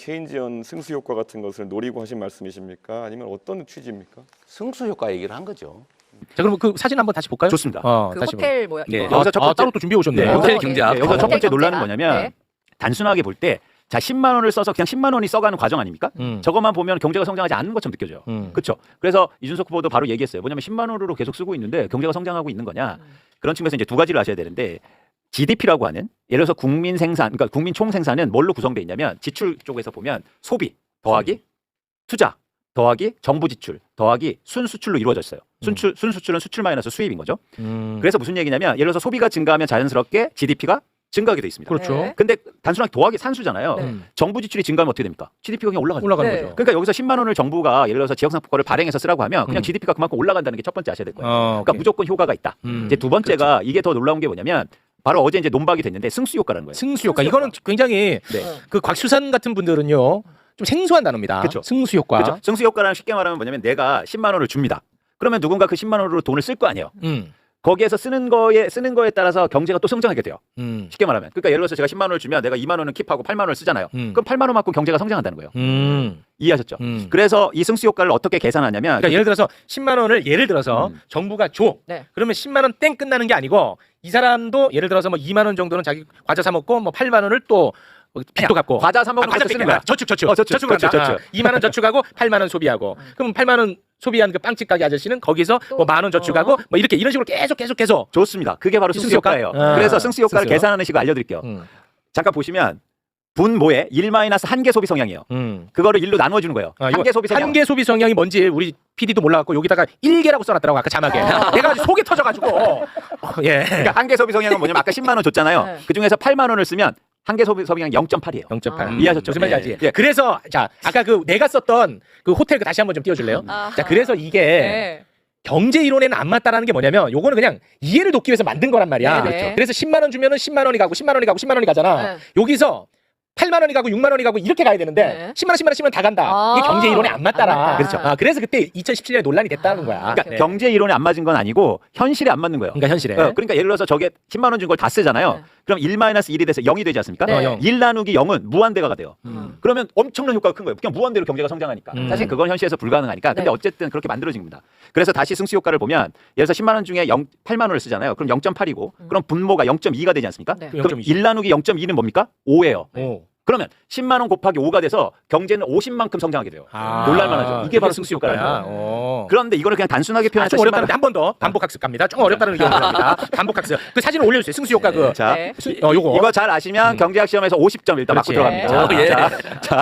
케인지언 승수 효과 같은 것을 노리고 하신 말씀이십니까? 아니면 어떤 취지입니까? 승수 효과 얘기를 한 거죠. 자, 그럼 그 사진 한번 다시 볼까요? 좋습니다. 그 다시 호텔 모양. 네. 이거. 여기서 첫 번째- 따로 또 준비해 오셨네. 네, 호텔 호텔 경제학. 여기서 첫 번째 호텔 논란은 경제학. 뭐냐면 네. 단순하게 볼 때 자 10만 원을 써서 그냥 10만 원이 써가는 과정 아닙니까? 음. 저것만 보면 경제가 성장하지 않는 것처럼 느껴져요. 그렇죠. 그래서 이준석 후보도 바로 얘기했어요. 뭐냐면 10만 원으로 계속 쓰고 있는데 경제가 성장하고 있는 거냐? 그런 측면에서 이제 두 가지를 아셔야 되는데 GDP라고 하는 예를 들어서 국민 생산, 그러니까 국민 총 생산은 뭘로 구성되어 있냐면 지출 쪽에서 보면 소비 더하기 투자 더하기 정부 지출 더하기 순수출로 이루어져 있어요. 순수출은 수출 마이너스 수입인 거죠. 그래서 무슨 얘기냐면 예를 들어서 소비가 증가하면 자연스럽게 GDP가 증가하게 돼 있습니다. 그렇죠. 네. 근데 단순하게 더하기 산수잖아요. 네. 정부 지출이 증가하면 어떻게 됩니까? GDP가 그냥 올라가죠. 올라가는 네. 거죠. 그러니까 여기서 10만 원을 정부가 예를 들어서 지역상품권을 발행해서 쓰라고 하면 그냥 GDP가 그만큼 올라간다는 게 첫 번째 아셔야 될 거예요. 그러니까 오케이. 무조건 효과가 있다. 이제 두 번째가 이게 더 놀라운 게 뭐냐면 바로 어제 이제 논박이 됐는데 승수 효과라는 거예요. 승수 효과. 이거는 굉장히 네. 그 곽수산 같은 분들은요 좀 생소한 단어입니다. 그쵸. 승수 효과. 그렇죠. 승수 효과라는 쉽게 말하면 뭐냐면 내가 10만 원을 줍니다. 그러면 누군가 그 10만 원으로 돈을 쓸 거 아니에요. 거기에서 쓰는 거에 따라서 경제가 또 성장하게 돼요. 쉽게 말하면. 그러니까 예를 들어서 제가 10만 원을 주면 내가 2만 원은 킵하고 8만 원을 쓰잖아요. 그럼 8만 원만큼 경제가 성장한다는 거예요. 이해하셨죠? 그래서 이 승수 효과를 어떻게 계산하냐면 그러니까 예를 들어서 10만 원을 예를 들어서 정부가 줘. 네. 그러면 10만 원 땡 끝나는 게 아니고 이 사람도 예를 들어서 뭐 2만 원 정도는 자기 과자 사 먹고 뭐 8만 원을 또 빚도 갚고 과자 사 먹으면 과자 그것도 쓰는 뺏기는 거야. 저축 저축, 한다. 저축. 2만 원 저축하고 8만 원 소비하고 그럼 8만 원 소비한 그 빵집 가게 아저씨는 거기서 뭐 만 원 저축하고 뭐 이렇게 이런 식으로 계속 좋습니다. 그게 바로 승수 효과예요. 그래서 승수 효과를 승수. 계산하는 식을 알려드릴게요. 잠깐 보시면 분모에 1-1개 소비 성향이에요. 그거를 1로 나누어주는 거예요. 한개 소비 성향. 한개 소비 성향이 뭔지 우리 PD도 몰라갖고 여기다가 1개라고 써놨더라고 아까 자막에. 내가 아주 속이 터져가지고. 예. 그러니까 한개 소비 성향은 뭐냐면 아까 10만 원 줬잖아요. 네. 그 중에서 8만 원을 쓰면 한개 소비 성향 0.8이에요. 0.8. 이해하셨죠? 무슨 말인지 알지? 예. 그래서 자 아까 그 내가 썼던 그 호텔 그 다시 한번 좀 띄워줄래요? 자 그래서 이게 네. 경제 이론에는 안 맞다라는 게 뭐냐면 요거는 그냥 이해를 돕기 위해서 만든 거란 말이야. 네, 네. 그래서 10만 원 주면은 10만 원이 가고 10만 원이 가고 10만 원이 가잖아. 네. 여기서 8만 원이 가고 6만 원이 가고 이렇게 가야 되는데 네. 10만 원, 10만 원, 10만 원 다 간다. 이게 경제 이론에 안 맞다라. 안 맞다. 그렇죠. 그래서 그때 2017년에 논란이 됐다는 거야. 그러니까 네. 경제 이론에 안 맞은 건 아니고 현실에 안 맞는 거예요. 그러니까 현실에. 그러니까 예를 들어서 저게 10만 원 준 걸 다 쓰잖아요. 네. 그럼 1-1이 돼서 0이 되지 않습니까? 네. 1 나누기 0은 무한대가가 돼요. 그러면 엄청난 효과가 큰 거예요. 그냥 무한대로 경제가 성장하니까. 사실 그건 현실에서 불가능하니까. 근데 네. 어쨌든 그렇게 만들어진 겁니다. 그래서 다시 승수 효과를 보면 예를 들어서 10만 원 중에 8만 원을 쓰잖아요. 그럼 0.8이고 그럼 분모가 0.2가 되지 않습니까? 네. 그럼 0.2. 1 나누기 0.2는 뭡니까? 5예요. 오. 그러면 10만 원 곱하기 5가 돼서 경제는 50만큼 성장하게 돼요. 놀랄만하죠. 이게 바로 승수 효과예요. 그런데 이거를 그냥 단순하게 표현해서 좀 어렵다는데 한 번 더 반복학습 갑니다. 좀 어렵다는 의견을 합니다. 반복학습. 그 사진을 올려주세요. 승수 효과 그. 자, 네. 요거. 이거 잘 아시면 경제학 시험에서 50점 일단 맞고 그렇지. 들어갑니다. 네. 자,